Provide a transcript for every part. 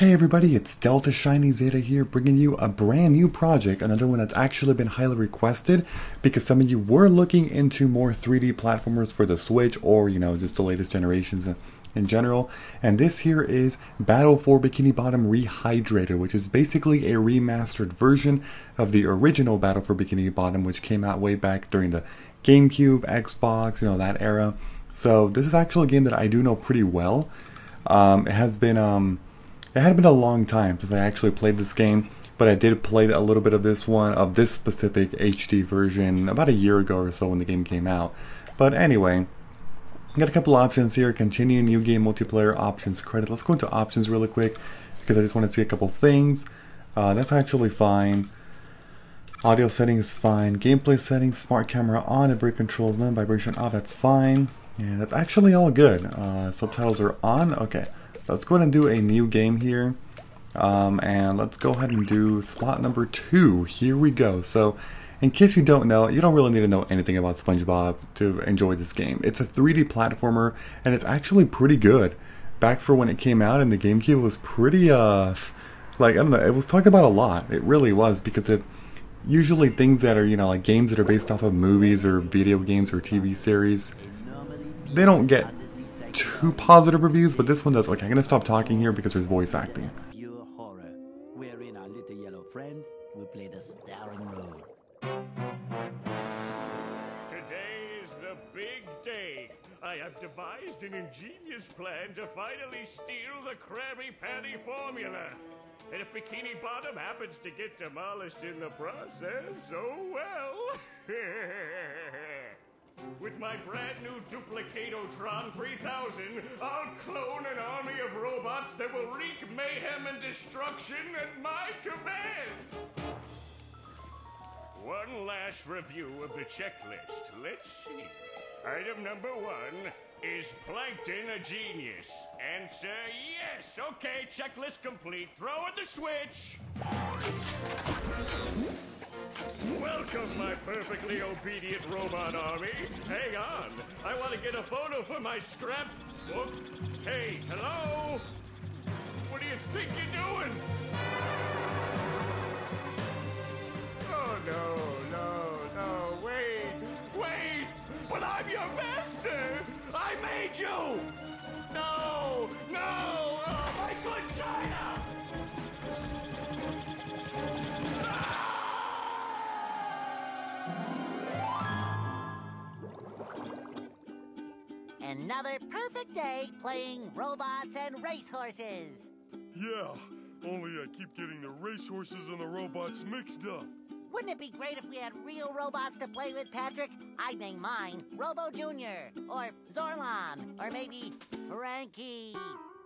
Hey everybody, it's Delta Shiny Zeta here, bringing you a brand new project, another one that's actually been highly requested because some of you were looking into more 3D platformers for the Switch or, just the latest generations in general. And this here is Battle for Bikini Bottom Rehydrated, which is basically a remastered version of the original Battle for Bikini Bottom, which came out way back during the GameCube, Xbox, that era. So this is actually a game that I do know pretty well. It had been a long time since I actually played this game, but I did play a little bit of this specific HD version about a year ago or so when the game came out. But anyway, I got a couple options here: continue, new game, multiplayer, options, credit. Let's go into options really quick because I just want to see a couple things. That's actually fine. Audio settings fine. Gameplay settings, smart camera on, and brake controls none, vibration off. That's fine. Yeah, that's actually all good. Subtitles are on. Okay. Let's go ahead and do a new game here, and let's go ahead and do slot number 2. Here we go. So, in case you don't know, you don't really need to know anything about SpongeBob to enjoy this game. It's a 3D platformer, and it's actually pretty good. Back for when it came out in the GameCube, it was pretty, I don't know, it was talked about a lot. It really was, because it usually things that are, like games that are based off of movies or video games or TV series, they don't get too positive reviews, but this one does. Okay, I'm gonna stop talking here because there's voice acting. Pure horror, wherein our little yellow friend will play the starring role. Today is the big day. I have devised an ingenious plan to finally steal the Krabby Patty formula. And if Bikini Bottom happens to get demolished in the process, oh well. With my brand new Duplicatotron 3000, I'll clone an army of robots that will wreak mayhem and destruction at my command. One last review of the checklist. Let's see. Item number 1, is Plankton a genius? Answer yes. Okay, checklist complete. Throw in the switch. Welcome, my perfectly obedient robot army. Hang on. I want to get a photo for my scrapbook. Hey, hello? What do you think you're doing? Oh, no, wait. But I'm your master. I made you. No, oh, my good China. Another perfect day playing robots and racehorses. Yeah, only I keep getting the racehorses and the robots mixed up. Wouldn't it be great if we had real robots to play with, Patrick? I'd name mine Robo Jr. or Zorlon or maybe Frankie.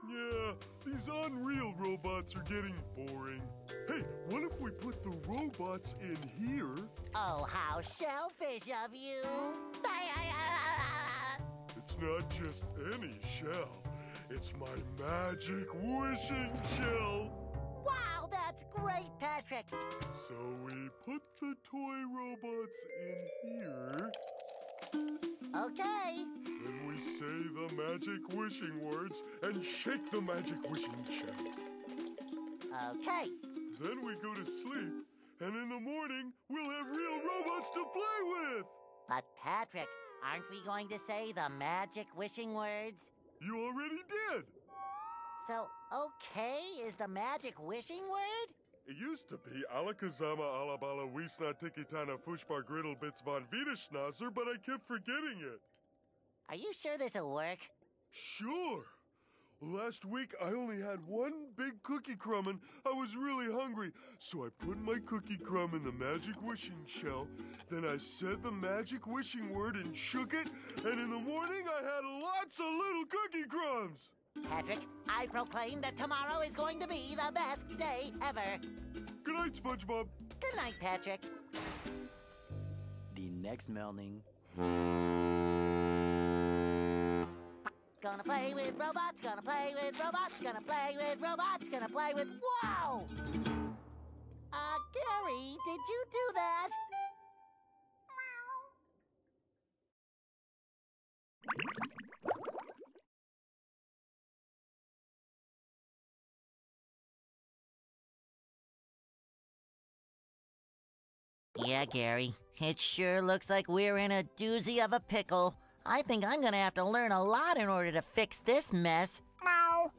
Yeah, these unreal robots are getting boring. Hey, what if we put the robots in here? Oh, how shellfish of you. It's not just any shell. It's my magic wishing shell. Wow, that's great, Patrick. So we put the toy robots in here. Okay. Then we say the magic wishing words and shake the magic wishing shell. Okay. Then we go to sleep, and in the morning, we'll have real robots to play with. But Patrick, aren't we going to say the magic wishing words? You already did. So, okay is the magic wishing word? It used to be Alakazama Alabala Wiesna Tikitana Fushbar Griddle Bits von Wiederschnauzer, but I kept forgetting it. Are you sure this'll work? Sure. Last week, I only had one big cookie crumb and I was really hungry. So I put my cookie crumb in the magic wishing shell. Then I said the magic wishing word and shook it. And in the morning, I had lots of little cookie crumbs. Patrick, I proclaim that tomorrow is going to be the best day ever. Good night, SpongeBob. Good night, Patrick. The next morning. Gonna play with robots, gonna play with robots, gonna play with robots, gonna play with... Wow! Gary, did you do that? Yeah, Gary. It sure looks like we're in a doozy of a pickle. I think I'm gonna have to learn a lot in order to fix this mess. Meow.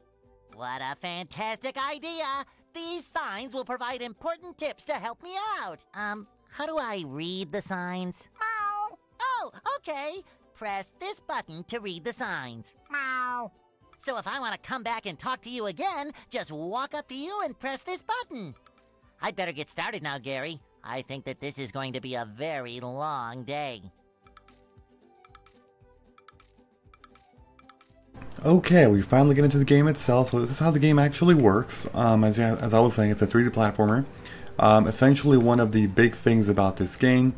What a fantastic idea! These signs will provide important tips to help me out. How do I read the signs? Meow. Oh, okay. Press this button to read the signs. Meow. So if I want to come back and talk to you again, just walk up to you and press this button. I'd better get started now, Gary. I think that this is going to be a very long day. Okay, we finally get into the game itself. So this is how the game actually works. As I was saying, it's a 3D platformer. Essentially, one of the big things about this game,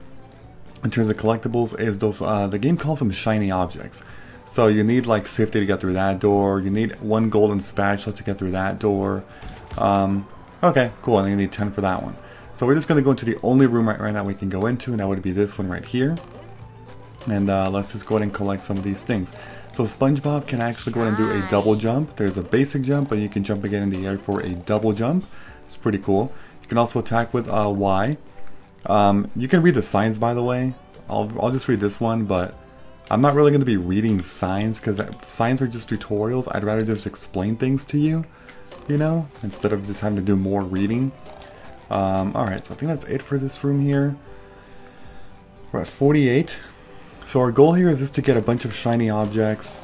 in terms of collectibles, is those. The game calls them shiny objects. So you need like 50 to get through that door. You need 1 golden spatula to get through that door. Okay, cool. And you need 10 for that one. So we're just going to go into the only room right now we can go into, and that would be this one right here. And let's just go ahead and collect some of these things. So SpongeBob can actually go ahead and do a double jump. There's a basic jump, but you can jump again in the air for a double jump. It's pretty cool. You can also attack with Y. You can read the signs, by the way. I'll just read this one, but I'm not really going to be reading signs because signs are just tutorials. I'd rather just explain things to you, you know, instead of just having to do more reading. Alright, so I think that's it for this room here. We're at 48. So our goal here is just to get a bunch of shiny objects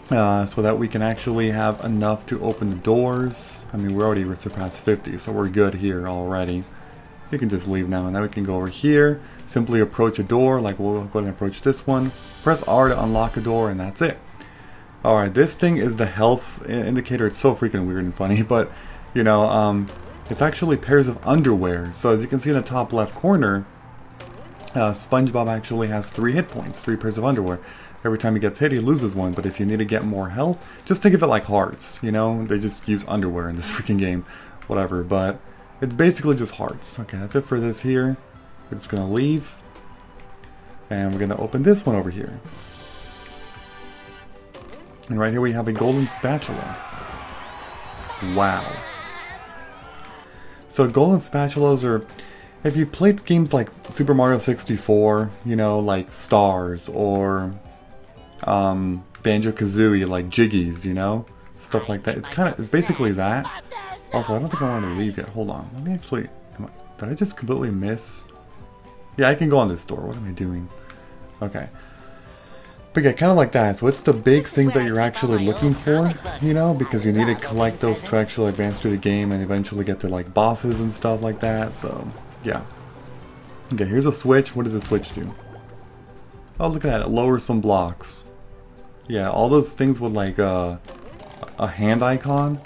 so that we can actually have enough to open the doors. I mean, we already surpassed 50, so we're good here already. You can just leave now, and then we can go over here, simply approach a door, like we'll go ahead and approach this one. Press R to unlock a door, and that's it. Alright, this thing is the health indicator. It's so freaking weird and funny, but, you know, it's actually pairs of underwear. So as you can see in the top left corner, SpongeBob actually has 3 hit points, 3 pairs of underwear. Every time he gets hit, he loses 1, but if you need to get more health, just think of it like hearts, you know? They just use underwear in this freaking game, whatever, but it's basically just hearts. Okay, that's it for this here. We're just gonna leave, and we're gonna open this one over here. And right here we have a golden spatula. Wow. So golden spatulas are... If you played games like Super Mario 64, you know, like Stars, or Banjo-Kazooie, like Jiggies, you know? Stuff like that. It's basically that. Also, I don't think I want to leave yet. Hold on. Let me actually... Did I just completely miss? Yeah, I can go on this door. What am I doing? Okay. But yeah, kind of like that. So it's the big things that you're actually looking for, you know, because you need to collect those to actually advance through the game and eventually get to like bosses and stuff like that. So yeah. Okay, here's a switch. What does the switch do? Oh, look at that. It lowers some blocks. Yeah, all those things with like a hand icon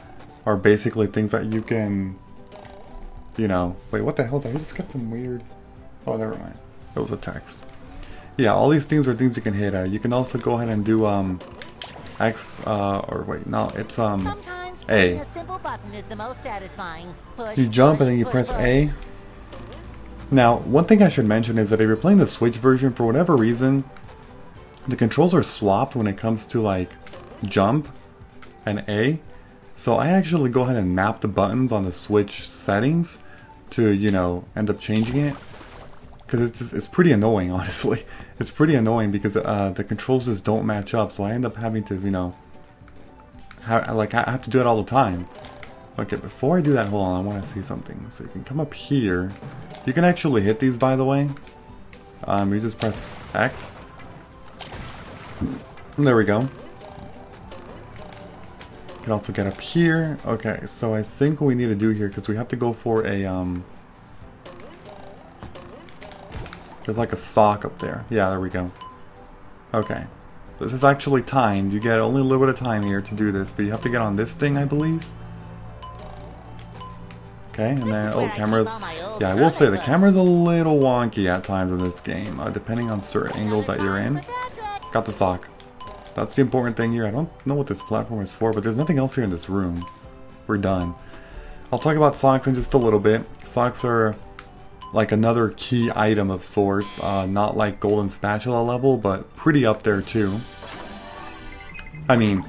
are basically things that you can, you know... Wait, what the hell? I just got some weird... Oh, never mind. It was a text. Yeah, all these things are things you can hit. You can also go ahead and do X, or wait, no, it's A. A simple button is the most satisfying. Push, you jump push, and then you push, press push. A. Now, one thing I should mention is that if you're playing the Switch version, for whatever reason, the controls are swapped when it comes to like jump and A. So I actually go ahead and map the buttons on the Switch settings to, you know, end up changing it. Because it's pretty annoying, honestly. It's pretty annoying because the controls just don't match up, so I end up having to, you know, I have to do it all the time. Okay, before I do that, hold on, I want to see something. So you can come up here. You can actually hit these, by the way. You just press X. And there we go. You can also get up here. Okay, so I think what we need to do here, because we have to go for a, there's like a sock up there. Yeah, there we go. Okay. This is actually timed. You get only a little bit of time here to do this, but you have to get on this thing, I believe. Okay, and then, oh, cameras. Yeah, I will say the camera's a little wonky at times in this game, depending on certain angles that you're in. Got the sock. That's the important thing here. I don't know what this platform is for, but there's nothing else here in this room. We're done. I'll talk about socks in just a little bit. Socks are like another key item of sorts, not like golden spatula level, but pretty up there too. I mean,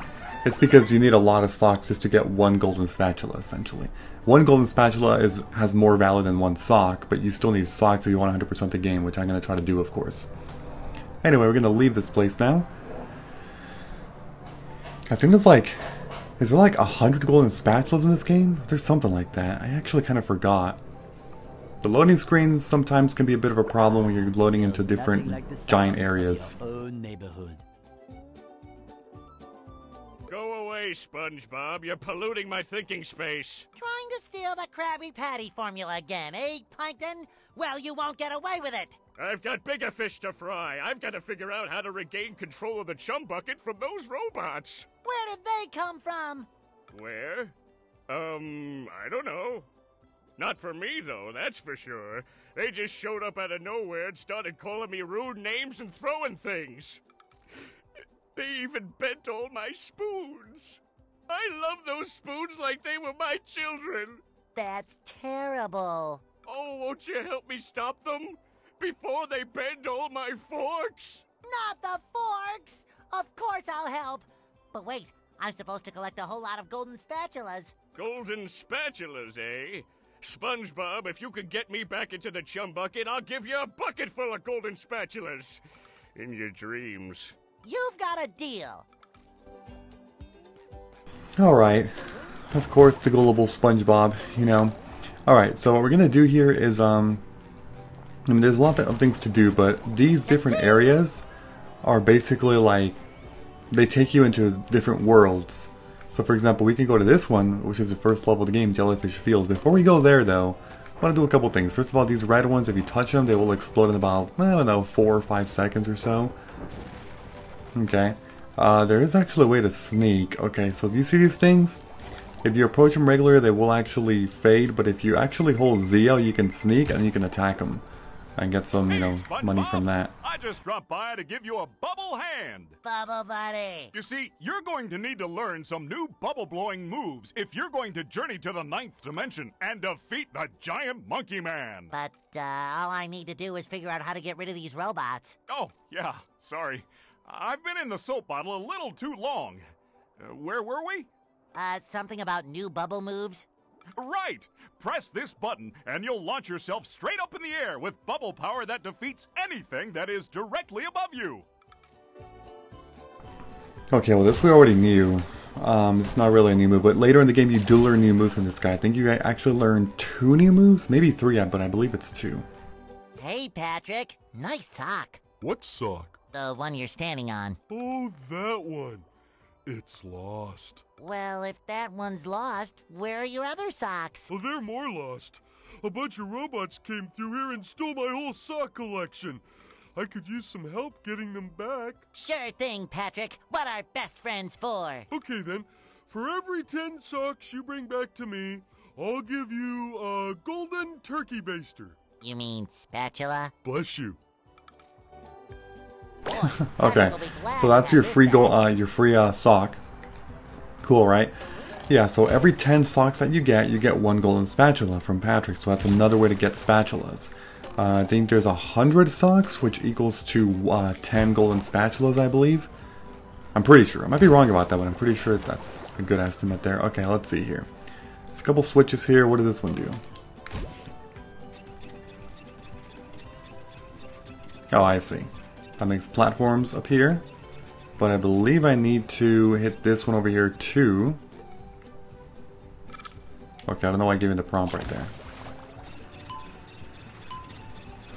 It's because you need a lot of socks just to get one golden spatula, essentially. One golden spatula has more value than one sock, but you still need socks if you want 100% the game, which I'm going to try to do, of course. Anyway, we're going to leave this place now. I think there's like... Is there like 100 golden spatulas in this game? There's something like that. I actually kind of forgot. The loading screens sometimes can be a bit of a problem when you're loading into different giant areas. Go away, SpongeBob. You're polluting my thinking space. Trying to steal the Krabby Patty formula again, eh, Plankton? Well, you won't get away with it. I've got bigger fish to fry. I've got to figure out how to regain control of the chum bucket from those robots. Where did they come from? Where? I don't know. Not for me, though, that's for sure. They just showed up out of nowhere and started calling me rude names and throwing things. They even bent all my spoons. I love those spoons like they were my children. That's terrible. Oh, won't you help me stop them? Before they bend all my forks? Not the forks! Of course I'll help. But wait, I'm supposed to collect a whole lot of golden spatulas. Golden spatulas, eh? SpongeBob, if you could get me back into the chum bucket, I'll give you a bucket full of golden spatulas. In your dreams. You've got a deal. Alright. Of course, the gullible SpongeBob, you know. Alright, so what we're gonna do here is, I mean, there's a lot of things to do, but these different areas are basically like, they take you into different worlds. So for example, we can go to this one, which is the first level of the game, Jellyfish Fields. Before we go there though, I want to do a couple things. First of all, these red ones, if you touch them, they will explode in about, I don't know, 4 or 5 seconds or so. Okay. There is actually a way to sneak. Okay, so do you see these things? If you approach them regularly, they will actually fade, but if you actually hold ZL, you can sneak and you can attack them. And get some, you know, money from that. I just dropped by to give you a bubble hand. Bubble Buddy. You see, you're going to need to learn some new bubble-blowing moves if you're going to journey to the 9th dimension and defeat the giant monkey man. But all I need to do is figure out how to get rid of these robots. Oh, yeah, sorry. I've been in the soap bottle a little too long. Where were we? Something about new bubble moves? Right! Press this button and you'll launch yourself straight up in the air with bubble power that defeats anything that is directly above you. Okay, well this we already knew. It's not really a new move, but later in the game you do learn new moves from this guy. I think you actually learn 2 new moves? Maybe 3, but I believe it's 2. Hey, Patrick. Nice sock. What sock? The one you're standing on. Oh, that one. It's lost. Well, if that one's lost, where are your other socks? Oh, they're more lost. A bunch of robots came through here and stole my whole sock collection. I could use some help getting them back. Sure thing, Patrick. What are best friends for? Okay, then. For every 10 socks you bring back to me, I'll give you a golden turkey baster. You mean spatula? Bless you. Okay, so that's your free sock. Cool, right? Yeah, so every 10 socks that you get 1 golden spatula from Patrick. So that's another way to get spatulas. I think there's 100 socks, which equals to 10 golden spatulas, I believe. I'm pretty sure. I might be wrong about that, but I'm pretty sure that's a good estimate there. Okay, let's see here. There's a couple switches here. What does this one do? Oh, I see. That makes platforms appear. But I believe I need to hit this one over here too. Okay, I don't know why I gave you the prompt right there.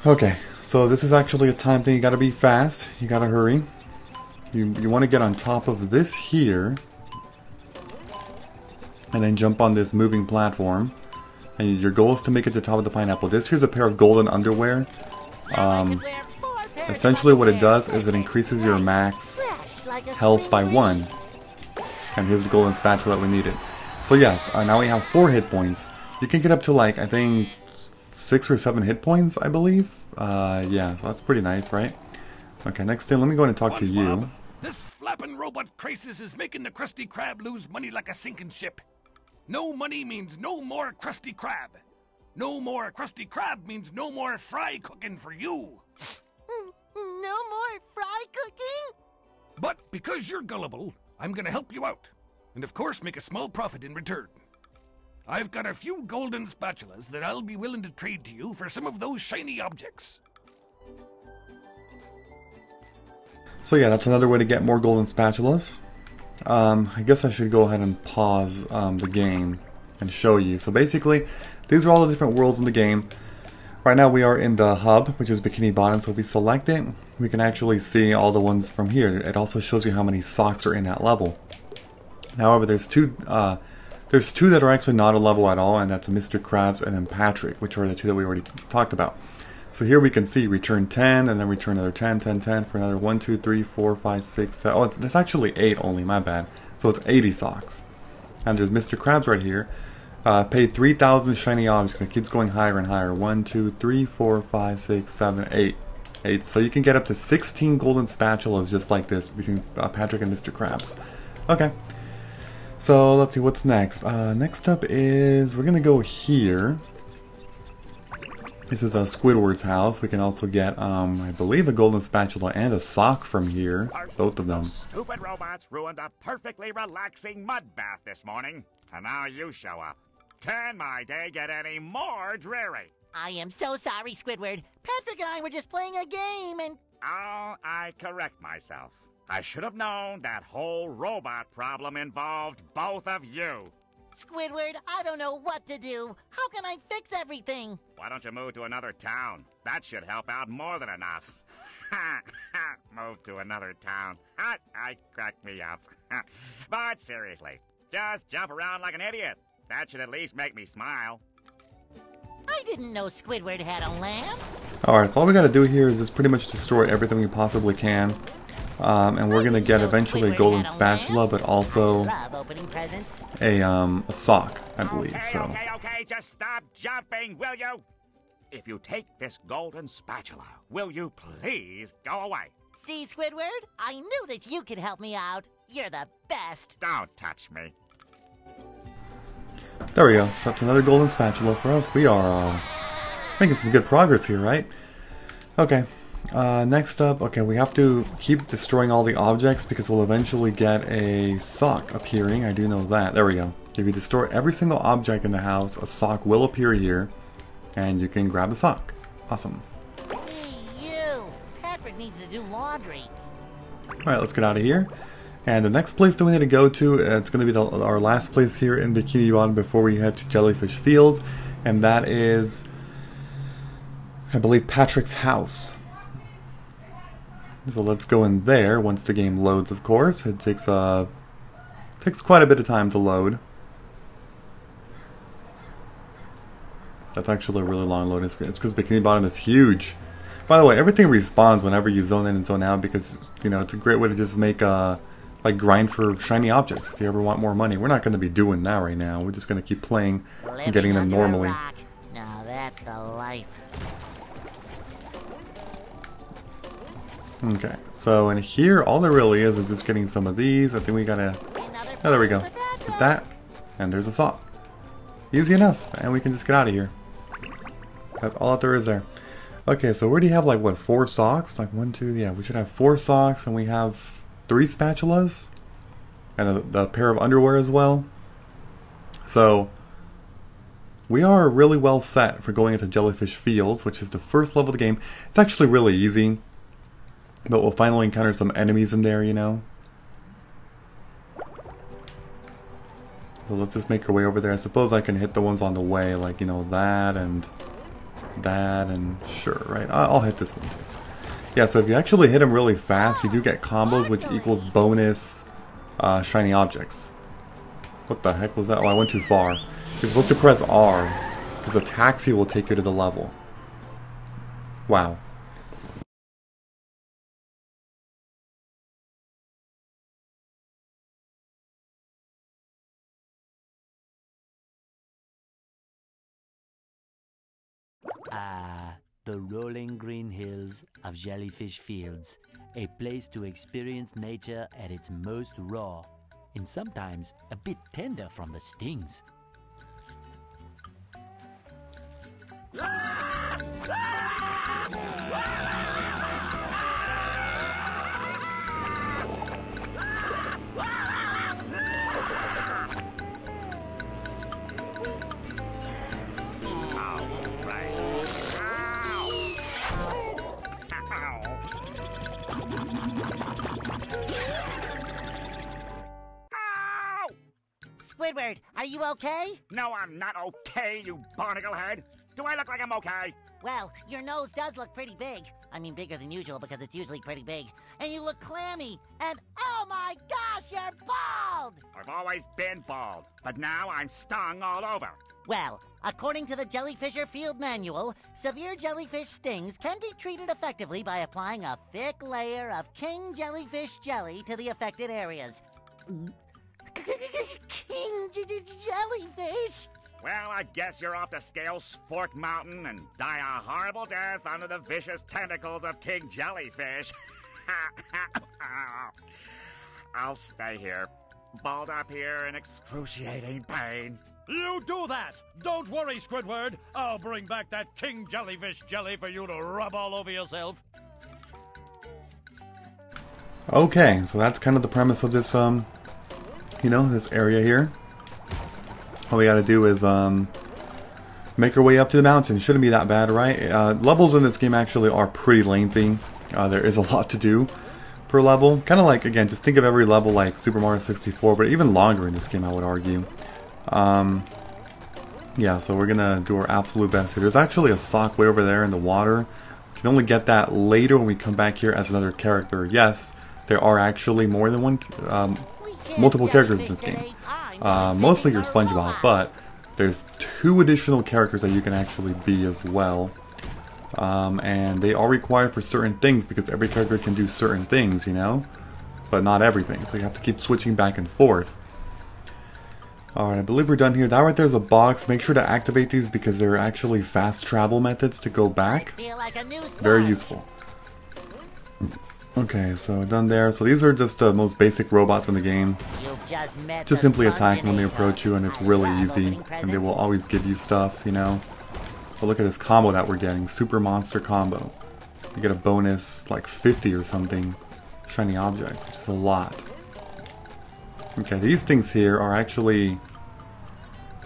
Okay, so this is actually a time thing. You gotta be fast. You gotta hurry. You want to get on top of this here. And then jump on this moving platform. And your goal is to make it to the top of the pineapple. This here's a pair of golden underwear. Essentially what it does is it increases your max health by 1. And here's the golden spatula that we needed. So yes, now we have 4 hit points. You can get up to like, I think, 6 or 7 hit points, I believe. Yeah, so that's pretty nice, right? Okay, next thing, let me go ahead and talk to you. This flapping robot crisis is making the Krusty Krab lose money like a sinking ship. No money means no more Krusty Krab. No more Krusty Krab means no more fry cooking for you. No more fry cooking? But because you're gullible, I'm gonna help you out, and of course make a small profit in return. I've got a few golden spatulas that I'll be willing to trade to you for some of those shiny objects. So yeah, that's another way to get more golden spatulas. I guess I should go ahead and pause the game and show you. So basically, these are all the different worlds in the game. Right now we are in the hub, which is Bikini Bottom, so if we select it, we can actually see all the ones from here. It also shows you how many socks are in that level. However, there's two that are actually not a level at all, and that's Mr. Krabs and then Patrick, which are the two that we already talked about. So here we can see return 10, and then return another 10, 10, 10 for another 1, 2, 3, 4, 5, 6, 7. Oh, there's actually 8 only, my bad. So it's 80 socks. And there's Mr. Krabs right here. Paid 3,000 shiny objects. It keeps going higher and higher. 1, 2, 3, 4, 5, 6, 7, 8. 8. So you can get up to 16 golden spatulas just like this between Patrick and Mr. Krabs. Okay. So let's see what's next. Next up is we're gonna go here. This is Squidward's house. We can also get, I believe, a golden spatula and a sock from here. Both of them. Stupid robots ruined a perfectly relaxing mud bath this morning, and now you show up. Can my day get any more dreary? I am so sorry, Squidward. Patrick and I were just playing a game and... Oh, I correct myself. I should have known that whole robot problem involved both of you. Squidward, I don't know what to do. How can I fix everything? Why don't you move to another town? That should help out more than enough. Move to another town. I cracked me up. But seriously, just jump around like an idiot. That should at least make me smile. I didn't know Squidward had a lamp. Alright, so all we gotta do here is just pretty much destroy everything we possibly can. And we're gonna get eventually a golden spatula, but also a sock, I believe. So. Okay, just stop jumping, will you? If you take this golden spatula, will you please go away? See, Squidward? I knew that you could help me out. You're the best. Don't touch me. There we go. So that's another golden spatula for us. We are making some good progress here, right? Okay. Next up, okay, we have to keep destroying all the objects because we'll eventually get a sock appearing. I do know that. There we go. If you destroy every single object in the house, a sock will appear here, and you can grab the sock. Awesome. Hey, you! Patrick needs to do laundry. Alright, let's get out of here. And the next place that we need to go to, it's going to be our last place here in Bikini Bottom before we head to Jellyfish Fields, and that is, I believe, Patrick's house. So let's go in there once the game loads, of course. It takes quite a bit of time to load. That's actually a really long loading screen. It's because Bikini Bottom is huge. By the way, everything respawns whenever you zone in and zone out because, you know, it's a great way to just make like grind for shiny objects if you ever want more money. We're not going to be doing that right now. We're just going to keep playing and getting them normally. Now that's the life. Okay, so in here, all there really is just getting some of these. I think we gotta... Oh, there we go. Get that, and there's a sock. Easy enough, and we can just get out of here. That's all that there is there. Okay, so we already have like, what, 4 socks? Like 1, 2, yeah, we should have 4 socks, and we have 3 spatulas. And a pair of underwear as well. So, we are really well set for going into Jellyfish Fields, which is the first level of the game. It's actually really easy. But we'll finally encounter some enemies in there, you know. So let's just make our way over there. I suppose I can hit the ones on the way, like, you know, that, and sure, right? I'll hit this one too. Yeah, so if you actually hit them really fast, you do get combos, which equals bonus shiny objects. What the heck was that? Oh, I went too far. You're supposed to press R, because a taxi will take you to the level. Wow. The rolling green hills of Jellyfish Fields, a place to experience nature at its most raw, and sometimes a bit tender from the stings. Squidward, are you okay? No, I'm not okay, you Barnacle Head. Do I look like I'm okay? Well, your nose does look pretty big. I mean, bigger than usual because it's usually pretty big. And you look clammy. And oh my gosh, you're bald! I've always been bald, but now I'm stung all over. Well, according to the Jellyfisher Field Manual, severe jellyfish stings can be treated effectively by applying a thick layer of king jellyfish jelly to the affected areas. King jellyfish? Well, I guess you're off to scale Spork Mountain and die a horrible death under the vicious tentacles of King Jellyfish. I'll stay here, balled up here in excruciating pain. You do that! Don't worry, Squidward. I'll bring back that King Jellyfish jelly for you to rub all over yourself. Okay, so that's kind of the premise of this, this area here. All we gotta do is, make our way up to the mountain. Shouldn't be that bad, right? Levels in this game actually are pretty lengthy. There is a lot to do per level. Kind of like, again, just think of every level like Super Mario 64, but even longer in this game, I would argue. Yeah, so we're gonna do our absolute best here. There's actually a sock way over there in the water. We can only get that later when we come back here as another character. Yes, there are actually more than one, multiple characters in this game. Mostly your SpongeBob, but there's 2 additional characters that you can actually be as well. And they are required for certain things because every character can do certain things, you know? But not everything, so you have to keep switching back and forth. Alright, I believe we're done here. That right there is a box. Make sure to activate these because they're actually fast travel methods to go back. Very useful. Okay, so done there. So these are just the most basic robots in the game. Just simply attack when they approach you and it's really easy. And they will always give you stuff, you know. But look at this combo that we're getting. Super Monster Combo. You get a bonus like 50 or something. Shiny objects, which is a lot. Okay, these things here are actually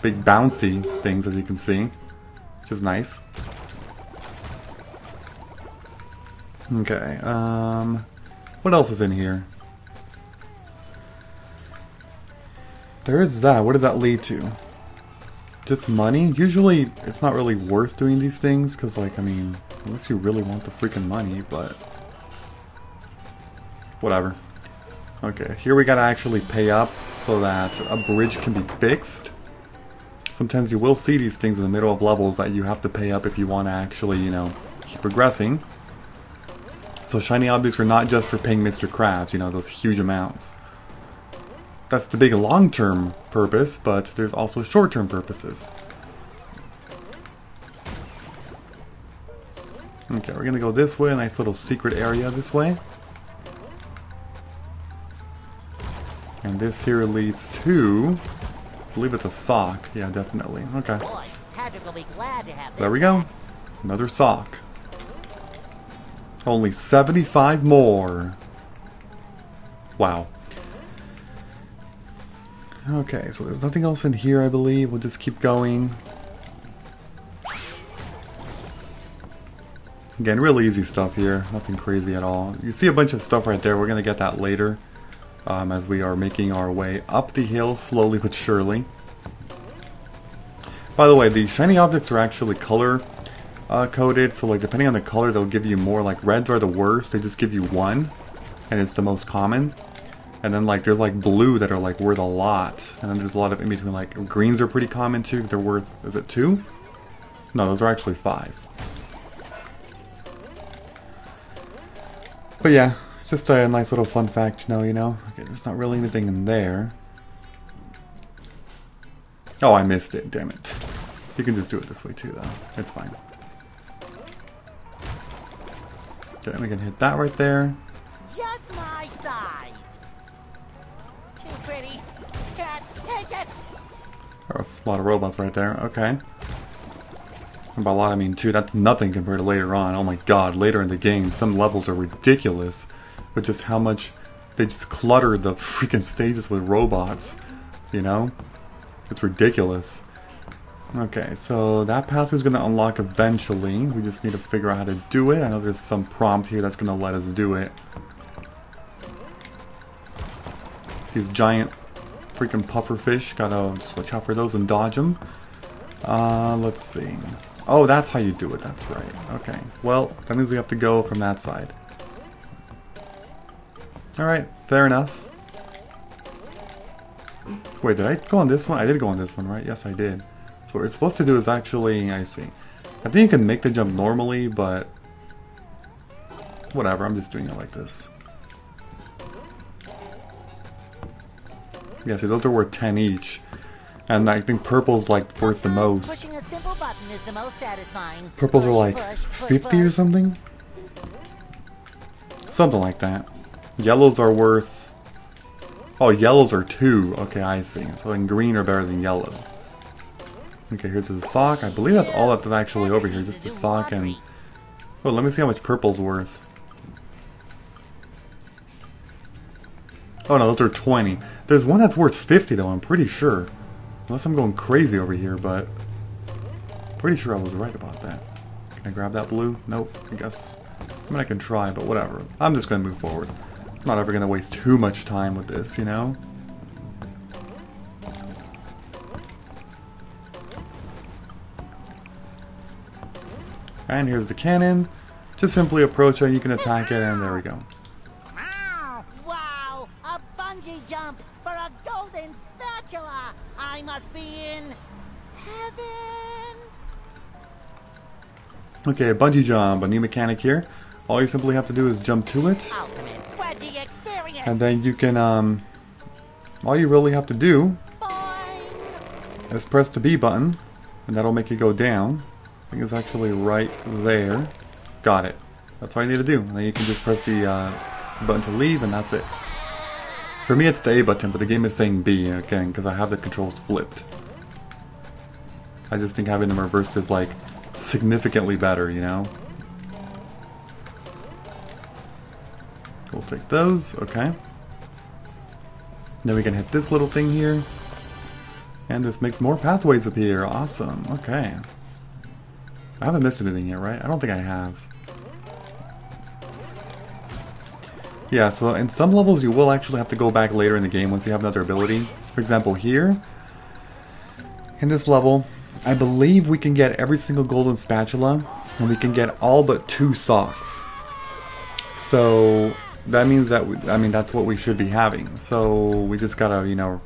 big bouncy things, as you can see, which is nice. Okay, what else is in here? There is that. What does that lead to? Just money? Usually, it's not really worth doing these things, because, like, I mean, unless you really want the freaking money, but whatever. Okay, here we gotta actually pay up so that a bridge can be fixed. Sometimes you will see these things in the middle of levels that you have to pay up if you want to actually, you know, keep progressing. So shiny objects are not just for paying Mr. Krabs, you know, those huge amounts. That's the big long-term purpose, but there's also short-term purposes. Okay, we're gonna go this way, a nice little secret area this way. And this here leads to, I believe it's a sock. Yeah, definitely. Okay. There we go. Another sock. Only 75 more. Wow. Okay, so there's nothing else in here, I believe. We'll just keep going. Again, really easy stuff here. Nothing crazy at all. You see a bunch of stuff right there. We're going to get that later. As we are making our way up the hill slowly but surely. By the way, the shiny objects are actually color coded, so like depending on the color they'll give you more. Like reds are the worst, they just give you 1 and it's the most common. And then like there's like blue that are like worth a lot, and then there's a lot of in between. Like greens are pretty common too, they're worth, is it 2? No, those are actually 5. But yeah, just a nice little fun fact to know, you know. Okay, there's not really anything in there. Oh, I missed it, damn it. You can just do it this way too, though. It's fine. Okay, we can hit that right there. Just my size. Too pretty. Can't take it. There are a lot of robots right there. Okay. And by a lot, I mean 2. That's nothing compared to later on. Oh my god, later in the game, some levels are ridiculous. With just how much they just clutter the freaking stages with robots, you know? It's ridiculous. Okay, so that pathway is going to unlock eventually. We just need to figure out how to do it. I know there's some prompt here that's going to let us do it. These giant freaking puffer fish, gotta just watch out for those and dodge them. Let's see. Oh, that's how you do it, that's right. Okay, well, that means we have to go from that side. Alright, fair enough. Wait, did I go on this one? I did go on this one, right? Yes, I did. So what we're supposed to do is actually, I see. I think you can make the jump normally, but whatever, I'm just doing it like this. Yeah, see, those are worth 10 each. And I think purple's like worth the most. Pushing a simple button is the most satisfying. Purples are like Push, 50 or something? Something like that. Yellows are worth... Oh, yellows are 2. Okay, I see. So then green are better than yellow. Okay, here's the sock. I believe that's all that's actually over here. Just the sock and... Oh, let me see how much purple's worth. Oh no, those are 20. There's one that's worth 50 though, I'm pretty sure. Unless I'm going crazy over here, but... Pretty sure I was right about that. Can I grab that blue? Nope, I guess... I mean, I can try, but whatever. I'm just gonna move forward. I'm not ever gonna waste too much time with this, you know? And here's the cannon. Just simply approach it, you can attack it, and there we go. Wow! A bungee jump for a golden spatula! I must be in heaven! Okay, a bungee jump, a new mechanic here. All you simply have to do is jump to it. Ultimate bungee experience! And then you can, all you really have to do is press the B button, and that'll make you go down. I think it's actually right there. Got it. That's all you need to do. And then you can just press the button to leave, and that's it. For me, it's the A button, but the game is saying B again because I have the controls flipped. I just think having them reversed is like significantly better, you know? We'll take those, okay. Then we can hit this little thing here. And this makes more pathways appear. Awesome, okay. I haven't missed anything yet, right? I don't think I have. Yeah, so in some levels you will actually have to go back later in the game once you have another ability. For example, here, in this level, I believe we can get every single golden spatula, and we can get all but 2 socks. So that means that, that's what we should be having. So we just gotta, you know,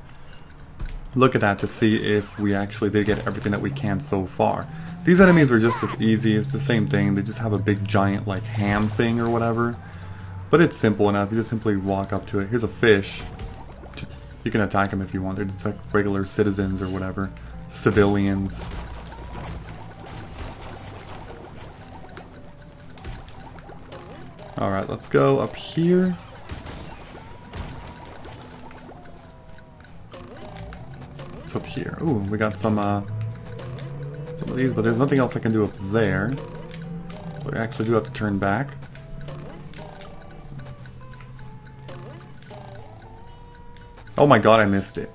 look at that to see if we actually did get everything that we can so far. These enemies are just as easy, it's the same thing, they just have a big giant like ham thing or whatever. But it's simple enough, you just simply walk up to it. Here's a fish. You can attack them if you want, they're just like regular citizens or whatever. Civilians. Alright, let's go up here. What's up here? Ooh, we got some of these, but there's nothing else I can do up there. So I actually do have to turn back. Oh my god, I missed it.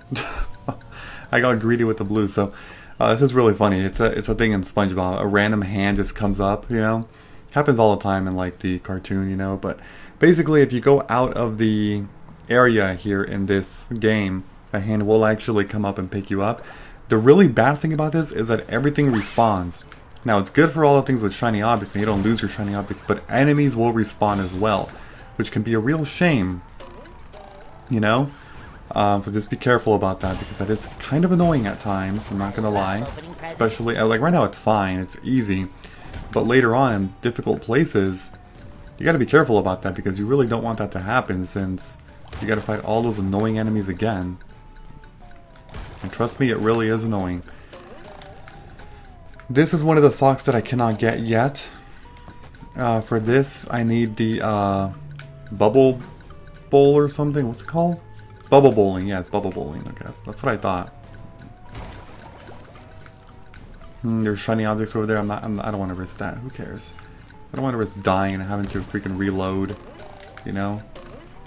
I got greedy with the blue, so this is really funny. It's a thing in SpongeBob. A random hand just comes up, you know? Happens all the time in like the cartoon, you know? But basically, if you go out of the area here in this game, a hand will actually come up and pick you up. The really bad thing about this is that everything respawns. Now, it's good for all the things with shiny objects, and you don't lose your shiny objects, but enemies will respawn as well, which can be a real shame, you know? So just be careful about that, because that is kind of annoying at times, I'm not gonna lie. Especially, like right now it's fine, it's easy. But later on in difficult places, you gotta be careful about that, because you really don't want that to happen, since you gotta fight all those annoying enemies again. And trust me, it really is annoying. This is one of the socks that I cannot get yet. For this, I need the bubble bowl or something. What's it called? Bubble bowling. Yeah, it's bubble bowling. Okay, that's what I thought. There's shiny objects over there. I don't want to risk that. Who cares? I don't want to risk dying and having to freaking reload. You know.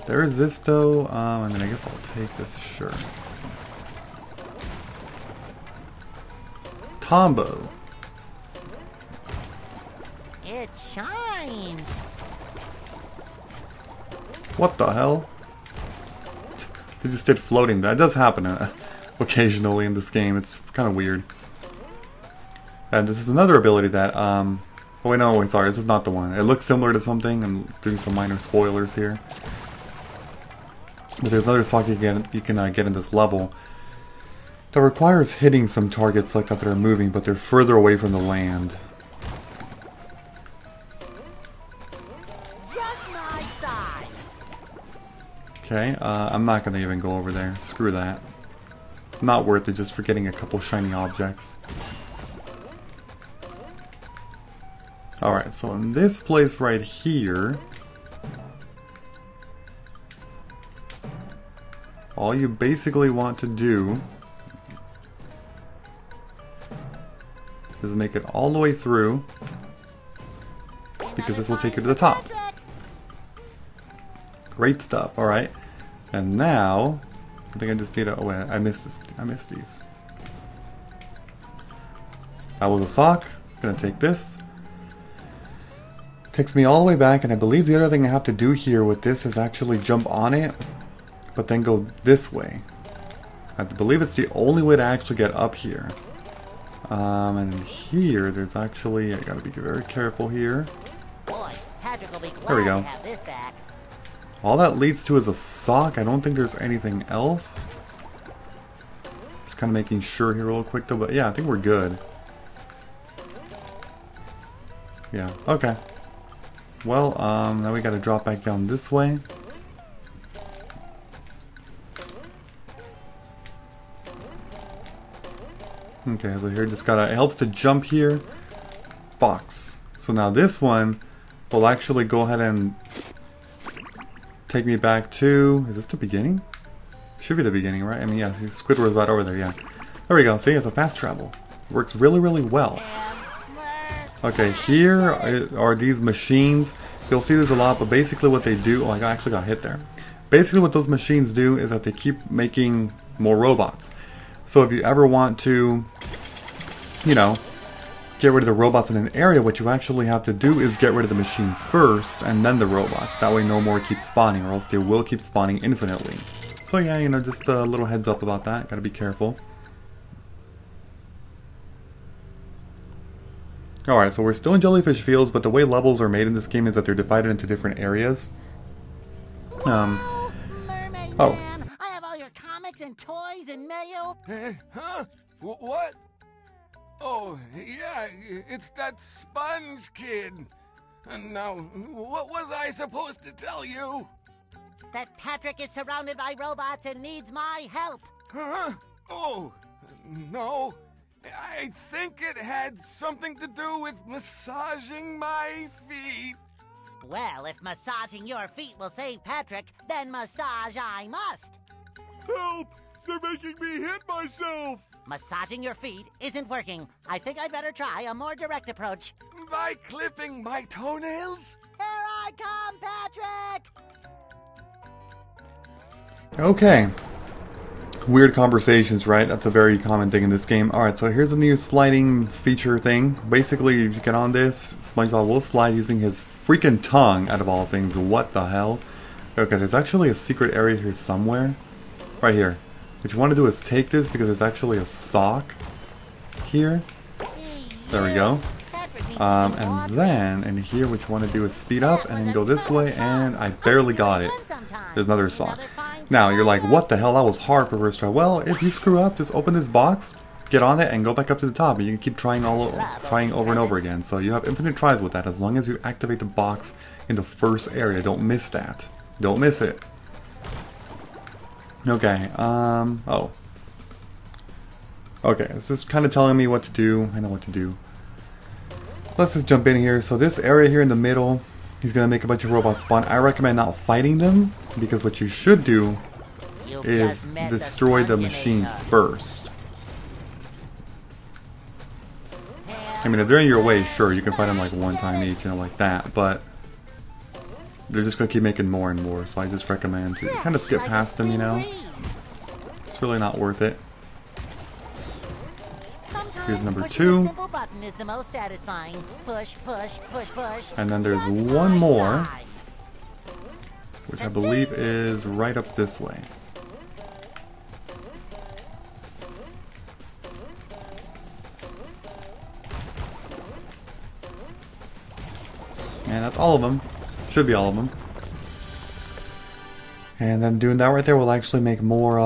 There is this though. And then I guess I'll take this. Sure. combo. It shines. What the hell? They just did floating. That does happen occasionally in this game. It's kind of weird. And this is another ability that, oh wait, no, wait, sorry, this is not the one. It looks similar to something. I'm doing some minor spoilers here. But there's another sock you can get in this level that requires hitting some targets like that are moving, but they're further away from the land. Just my size. Okay, I'm not gonna even go over there. Screw that. Not worth it just for getting a couple shiny objects. Alright, so in this place right here, all you basically want to do is make it all the way through, because this will take you to the top. Great stuff, alright. And now, I think I just need to, oh wait, I missed this. I missed these. That was a sock. Gonna take this. Takes me all the way back, and I believe the other thing I have to do here with this is actually jump on it, but then go this way. I believe it's the only way to actually get up here. And here, there's actually, I gotta be very careful here. Boy, Patrick will be glad There we go. to have this back. All that leads to is a sock. I don't think there's anything else. Just kind of making sure here real quick though, but yeah, I think we're good. Yeah, okay. Well, now we gotta drop back down this way. Okay, so here just gotta, it helps to jump here. Box. So now this one will actually go ahead and take me back to, is this the beginning? Should be the beginning, right? I mean, yeah, see, Squidward's right over there, yeah. There we go, see, it's a fast travel. Works really, really well. Okay, here are these machines. You'll see there's a lot, but basically what they do, oh, I actually got hit there. Basically what those machines do is that they keep making more robots. So if you ever want to, you know, get rid of the robots in an area, what you actually have to do is get rid of the machine first and then the robots. That way no more keep spawning, or else they will keep spawning infinitely. So yeah, you know, just a little heads up about that. Gotta be careful. Alright, so we're still in Jellyfish Fields, but the way levels are made in this game is that they're divided into different areas. Whoa, Mermaid oh. Man, I have all your comics and toys and mail. Huh? What? Oh, yeah, it's that Sponge Kid. And now, what was I supposed to tell you? That Patrick is surrounded by robots and needs my help. Huh? Oh, no. I think it had something to do with massaging my feet. Well, if massaging your feet will save Patrick, then massage I must. Help! They're making me hit myself! Massaging your feet isn't working. I think I'd better try a more direct approach. By clipping my toenails? Here I come, Patrick! Okay. Weird conversations, right? That's a very common thing in this game. Alright, so here's a new sliding feature thing. Basically, if you get on this, SpongeBob will slide using his freaking tongue, out of all things. What the hell? Okay, there's actually a secret area here somewhere. Right here. What you want to do is take this, because there's actually a sock here. There we go. And then, in here, what you want to do is speed up and then go this way, and I barely got it. There's another sock. Now, you're like, what the hell? That was hard for first try. Well, if you screw up, just open this box, get on it, and go back up to the top. And you can keep trying over and over again. So you have infinite tries with that, as long as you activate the box in the first area. Don't miss that. Don't miss it. Okay, oh. Okay, this is kind of telling me what to do. I know what to do. Let's just jump in here. So this area here in the middle, he's going to make a bunch of robots spawn. I recommend not fighting them, because what you should do is destroy the machines first. I mean, if they're in your way, sure, you can fight them like one time each, you know, like that, but they're just going to keep making more and more, so I just recommend to kind of skip past them, you know. It's really not worth it. Sometimes Here's number Pushing 2. the simple button is the most satisfying. Push, push, push, push. And then there's Just one my more, size. which I believe is right up this way. And that's all of them. Should be all of them. And then doing that right there will actually make more,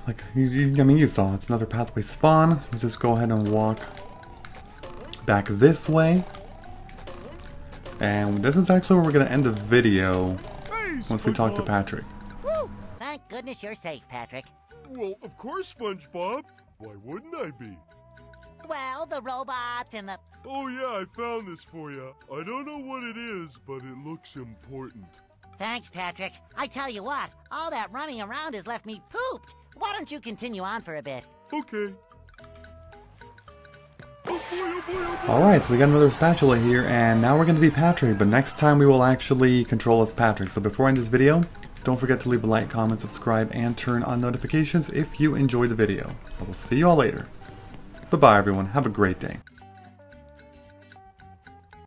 like, I mean, you saw, it's another pathway spawn. Let's just go ahead and walk back this way. And this is actually where we're going to end the video once we talk to Patrick. Woo! Thank goodness you're safe, Patrick. Well, of course, SpongeBob. Why wouldn't I be? Well, the robots and the... Oh yeah, I found this for you. I don't know what it is, but it looks important. Thanks, Patrick. I tell you what, all that running around has left me pooped. Why don't you continue on for a bit? Okay. Oh boy, oh boy, oh boy. Alright, so we got another spatula here, and now we're going to be Patrick, but next time we will actually control as Patrick. So before I end this video, don't forget to leave a like, comment, subscribe, and turn on notifications if you enjoyed the video. I will see you all later. Bye-bye, everyone. Have a great day.